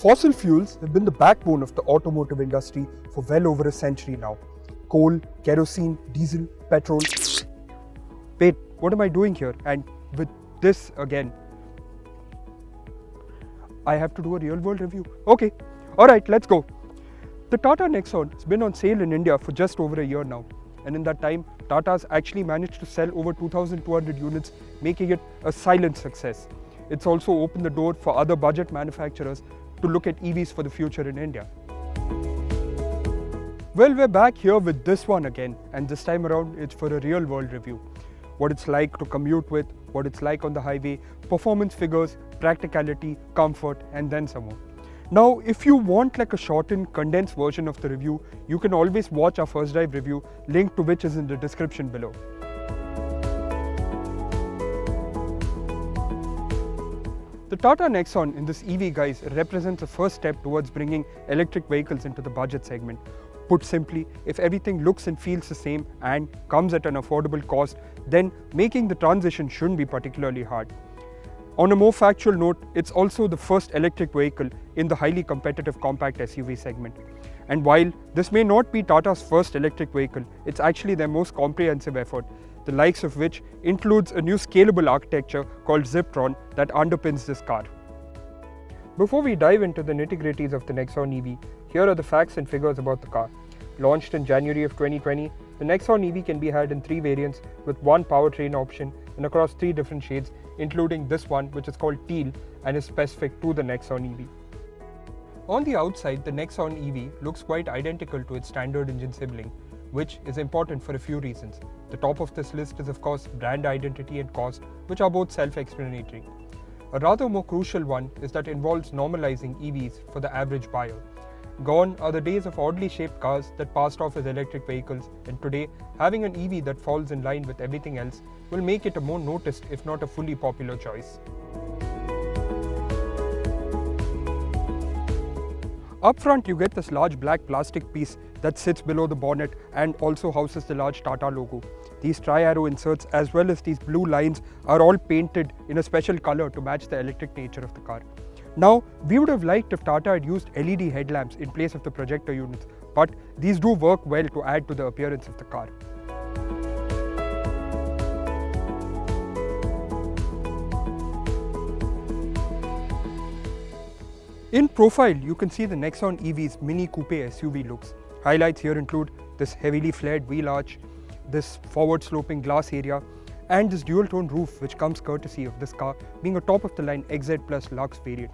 Fossil fuels have been the backbone of the automotive industry for well over a century now. Coal, kerosene, diesel, petrol. Wait, what am I doing here? And with this again, I have to do a real world review. Okay, alright, let's go. The Tata Nexon has been on sale in India for just over a year now. And in that time, Tata's actually managed to sell over 2,200 units, making it a silent success. It's also opened the door for other budget manufacturers to look at EVs for the future in India. Well, we're back here with this one again, and this time around it's for a real world review. What it's like to commute with, what it's like on the highway, performance figures, practicality, comfort, and then some more. Now, if you want like a shortened, condensed version of the review, you can always watch our first drive review, link to which is in the description below. The Tata Nexon in this EV, guys, represents a first step towards bringing electric vehicles into the budget segment. Put simply, if everything looks and feels the same and comes at an affordable cost, then making the transition shouldn't be particularly hard. On a more factual note, it's also the first electric vehicle in the highly competitive compact SUV segment. And while this may not be Tata's first electric vehicle, it's actually their most comprehensive effort, the likes of which includes a new scalable architecture called Ziptron that underpins this car. Before we dive into the nitty-gritties of the Nexon EV, here are the facts and figures about the car. Launched in January of 2020, the Nexon EV can be had in 3 variants with 1 powertrain option and across 3 different shades, including this one which is called Teal and is specific to the Nexon EV. On the outside, the Nexon EV looks quite identical to its standard engine sibling, which is important for a few reasons. The top of this list is of course brand identity and cost, which are both self-explanatory. A rather more crucial one is that involves normalizing EVs for the average buyer. Gone are the days of oddly shaped cars that passed off as electric vehicles, and today having an EV that falls in line with everything else will make it a more noticed if not a fully popular choice. Up front you get this large black plastic piece that sits below the bonnet and also houses the large Tata logo. These tri-arrow inserts as well as these blue lines are all painted in a special color to match the electric nature of the car. Now, we would have liked if Tata had used LED headlamps in place of the projector units, but these do work well to add to the appearance of the car. In profile, you can see the Nexon EV's mini coupe SUV looks. Highlights here include this heavily flared wheel arch, this forward sloping glass area, and this dual tone roof which comes courtesy of this car being a top of the line XZ Plus Lux variant.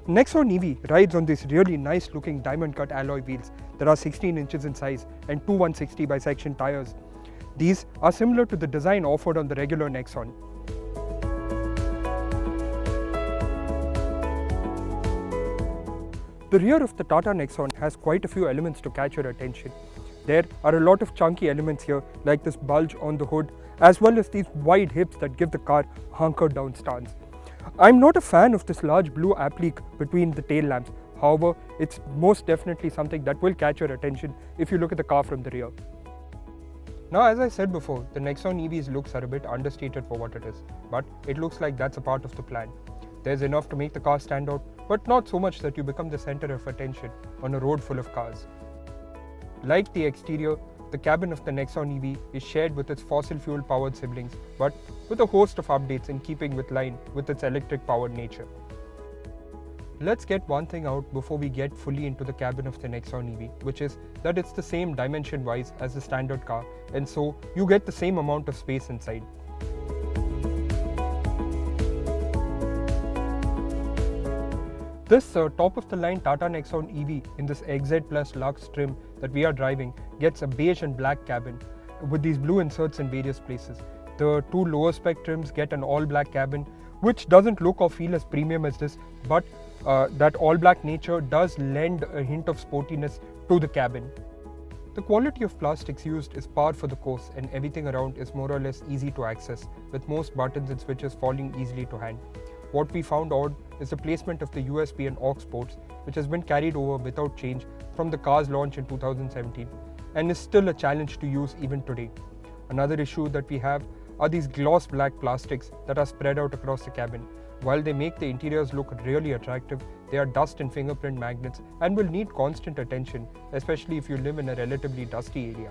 Nexon EV rides on these really nice looking diamond cut alloy wheels that are 16 inches in size and 2 160 by section tires. These are similar to the design offered on the regular Nexon. The rear of the Tata Nexon has quite a few elements to catch your attention. There are a lot of chunky elements here like this bulge on the hood as well as these wide hips that give the car a hunkered down stance. I'm not a fan of this large blue applique between the tail lamps, however it's most definitely something that will catch your attention if you look at the car from the rear. Now, as I said before, the Nexon EV's looks are a bit understated for what it is, but it looks like that's a part of the plan. There's enough to make the car stand out, but not so much that you become the center of attention on a road full of cars. Like the exterior, the cabin of the Nexon EV is shared with its fossil fuel powered siblings, but with a host of updates in keeping with line with its electric powered nature. Let's get one thing out before we get fully into the cabin of the Nexon EV, which is that it's the same dimension wise as the standard car, and so you get the same amount of space inside. This top of the line Tata Nexon EV in this XZ Plus Lux trim that we are driving gets a beige and black cabin with these blue inserts in various places. The 2 lower spec trims get an all black cabin which doesn't look or feel as premium as this, but that all black nature does lend a hint of sportiness to the cabin. The quality of plastics used is par for the course and everything around is more or less easy to access, with most buttons and switches falling easily to hand. What we found odd is the placement of the USB and aux ports, which has been carried over without change from the car's launch in 2017 and is still a challenge to use even today. Another issue that we have are these gloss black plastics that are spread out across the cabin. While they make the interiors look really attractive, they are dust and fingerprint magnets and will need constant attention, especially if you live in a relatively dusty area.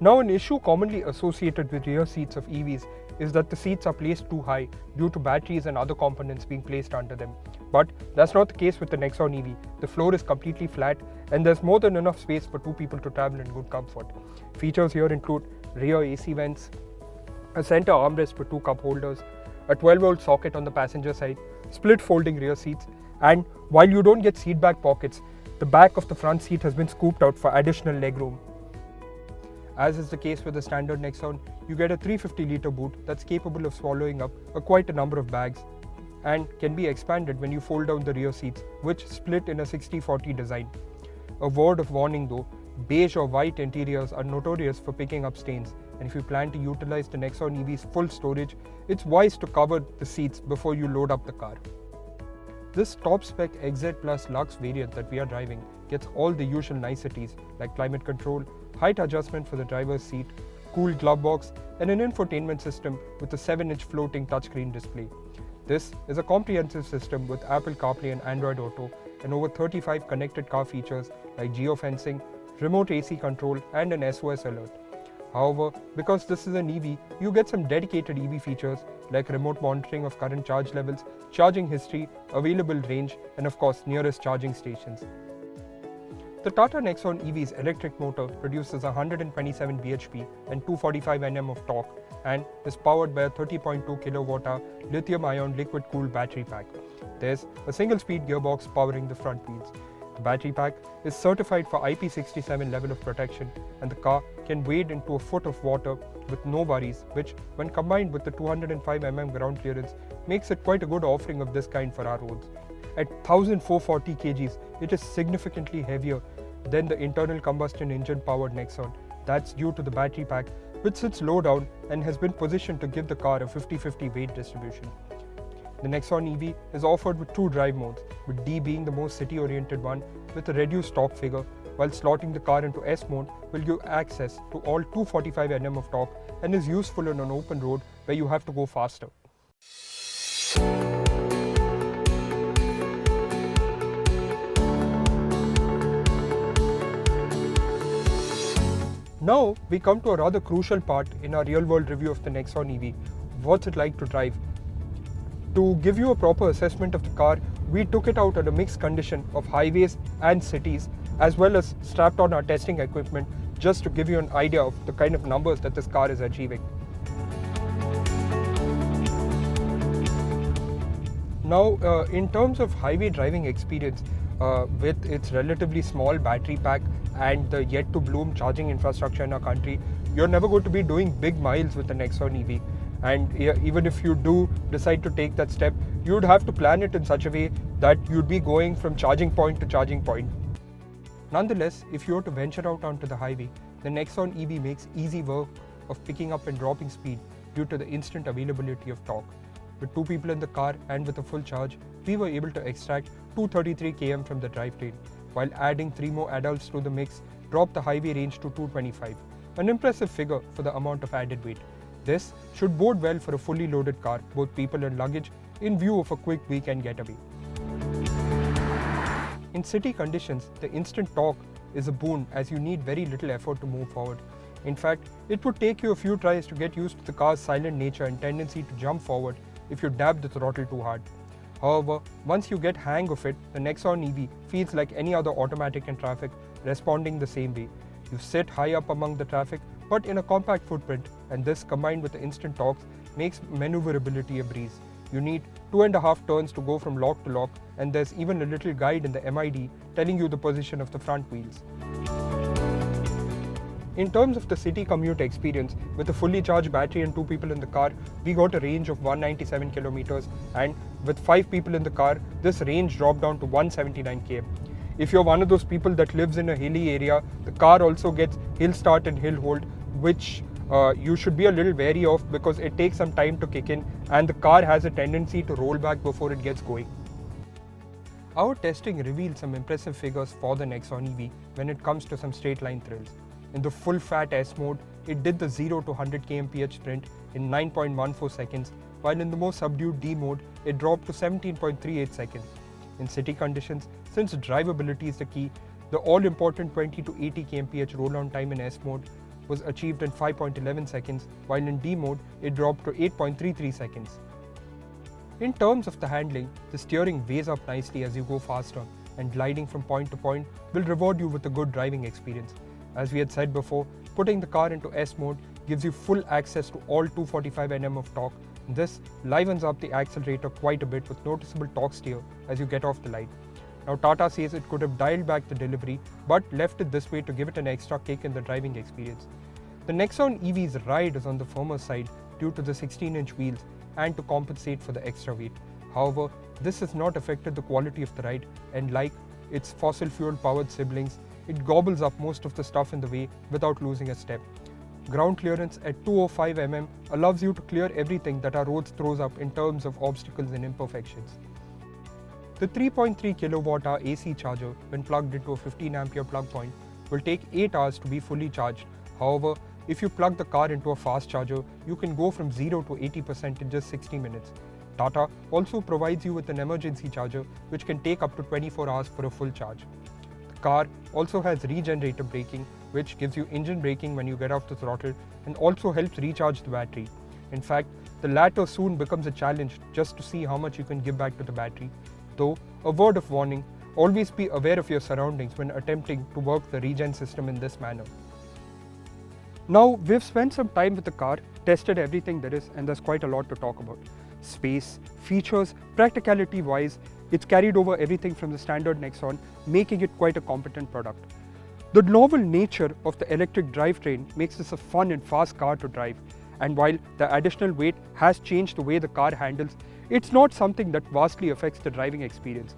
Now, an issue commonly associated with rear seats of EVs is that the seats are placed too high due to batteries and other components being placed under them. But that's not the case with the Nexon EV. The floor is completely flat and there's more than enough space for two people to travel in good comfort. Features here include rear AC vents, a center armrest with two cup holders, a 12-volt socket on the passenger side, split folding rear seats, and while you don't get seat back pockets, the back of the front seat has been scooped out for additional legroom. As is the case with the standard Nexon, you get a 350-litre boot that's capable of swallowing up quite a number of bags and can be expanded when you fold down the rear seats, which split in a 60-40 design. A word of warning though, beige or white interiors are notorious for picking up stains, and if you plan to utilize the Nexon EV's full storage, it's wise to cover the seats before you load up the car. This top-spec XZ Plus Lux variant that we are driving gets all the usual niceties like climate control, height adjustment for the driver's seat, cool glove box, and an infotainment system with a 7-inch floating touchscreen display. This is a comprehensive system with Apple CarPlay and Android Auto and over 35 connected car features like geofencing, remote AC control, and an SOS alert. However, because this is an EV, you get some dedicated EV features like remote monitoring of current charge levels, charging history, available range, and of course nearest charging stations. The Tata Nexon EV's electric motor produces 127 bhp and 245 Nm of torque and is powered by a 30.2 kWh lithium-ion liquid-cooled battery pack. There's a single-speed gearbox powering the front wheels. The battery pack is certified for IP67 level of protection, and the car can wade into a foot of water with no worries, which, when combined with the 205 mm ground clearance, makes it quite a good offering of this kind for our roads. At 1440 kgs, it is significantly heavier than the internal combustion engine powered Nexon. That's due to the battery pack, which sits low down and has been positioned to give the car a 50-50 weight distribution. The Nexon EV is offered with two drive modes, with D being the most city-oriented one with a reduced torque figure, while slotting the car into S mode will give access to all 245 Nm of torque and is useful on an open road where you have to go faster. Now we come to a rather crucial part in our real-world review of the Nexon EV. What's it like to drive? To give you a proper assessment of the car, we took it out on a mixed condition of highways and cities, as well as strapped on our testing equipment just to give you an idea of the kind of numbers that this car is achieving. Now, in terms of highway driving experience, with its relatively small battery pack and the yet-to-bloom charging infrastructure in our country, you're never going to be doing big miles with the Nexon EV. And even if you do decide to take that step, you'd have to plan it in such a way that you'd be going from charging point to charging point. Nonetheless, if you were to venture out onto the highway, the Nexon EV makes easy work of picking up and dropping speed due to the instant availability of torque. With two people in the car and with a full charge, we were able to extract 233 km from the drivetrain, while adding 3 more adults to the mix dropped the highway range to 225, an impressive figure for the amount of added weight. This should bode well for a fully loaded car, both people and luggage, in view of a quick weekend getaway. In city conditions, the instant torque is a boon as you need very little effort to move forward. In fact, it would take you a few tries to get used to the car's silent nature and tendency to jump forward if you dab the throttle too hard. However, once you get hang of it, the Nexon EV feels like any other automatic in traffic, responding the same way. You sit high up among the traffic, but in a compact footprint, and this combined with the instant torques makes maneuverability a breeze. You need 2.5 turns to go from lock to lock, and there's even a little guide in the MID telling you the position of the front wheels. In terms of the city commute experience, with a fully charged battery and 2 people in the car, we got a range of 197 kilometers, and with 5 people in the car, this range dropped down to 179 km. If you're one of those people that lives in a hilly area, the car also gets hill start and hill hold, which you should be a little wary of because it takes some time to kick in and the car has a tendency to roll back before it gets going. Our testing revealed some impressive figures for the Nexon EV when it comes to some straight line thrills. In the full fat S mode, it did the 0 to 100 kmph sprint in 9.14 seconds, while in the more subdued D mode, it dropped to 17.38 seconds. In city conditions, since drivability is the key, the all-important 20 to 80 kmph roll-on time in S mode was achieved in 5.11 seconds, while in D mode, it dropped to 8.33 seconds. In terms of the handling, the steering weighs up nicely as you go faster, and gliding from point to point will reward you with a good driving experience. As we had said before, putting the car into S mode gives you full access to all 245 Nm of torque. This livens up the accelerator quite a bit with noticeable torque steer as you get off the line. Now Tata says it could have dialed back the delivery but left it this way to give it an extra kick in the driving experience. The Nexon EV's ride is on the firmer side due to the 16-inch wheels and to compensate for the extra weight. However, this has not affected the quality of the ride, and like its fossil fuel powered siblings, it gobbles up most of the stuff in the way without losing a step. Ground clearance at 205 mm allows you to clear everything that our roads throws up in terms of obstacles and imperfections. The 3.3 kWh AC charger, when plugged into a 15 ampere plug point, will take 8 hours to be fully charged. However, if you plug the car into a fast charger, you can go from 0 to 80% in just 60 minutes. Tata also provides you with an emergency charger which can take up to 24 hours for a full charge. The car also has regenerative braking, which gives you engine braking when you get off the throttle and also helps recharge the battery. In fact, the latter soon becomes a challenge just to see how much you can give back to the battery. Though, a word of warning, always be aware of your surroundings when attempting to work the regen system in this manner. Now, we've spent some time with the car, tested everything there is, and there's quite a lot to talk about. Space, features, practicality-wise, it's carried over everything from the standard Nexon, making it quite a competent product. The novel nature of the electric drivetrain makes this a fun and fast car to drive, and while the additional weight has changed the way the car handles, it's not something that vastly affects the driving experience.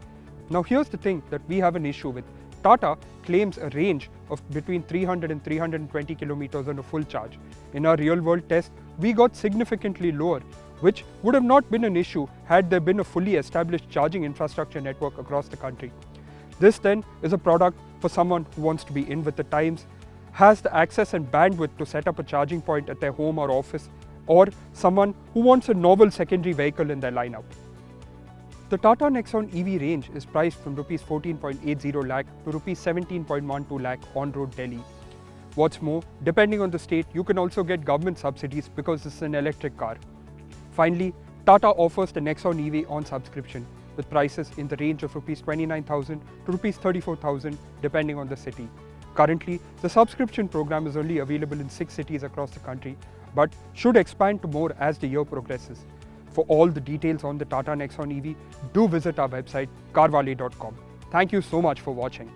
Now here's the thing that we have an issue with. Tata claims a range of between 300 and 320 kilometers on a full charge. In our real-world test, we got significantly lower, which would have not been an issue had there been a fully established charging infrastructure network across the country. This then is a product for someone who wants to be in with the times, has the access and bandwidth to set up a charging point at their home or office, or someone who wants a novel secondary vehicle in their lineup. The Tata Nexon EV range is priced from Rs 14.80 lakh to Rs 17.12 lakh on-road Delhi. What's more, depending on the state, you can also get government subsidies because this is an electric car. Finally, Tata offers the Nexon EV on subscription with prices in the range of Rs 29,000 to Rs 34,000 depending on the city. Currently, the subscription program is only available in 6 cities across the country, but should expand to more as the year progresses. For all the details on the Tata Nexon EV, do visit our website carwale.com. Thank you so much for watching.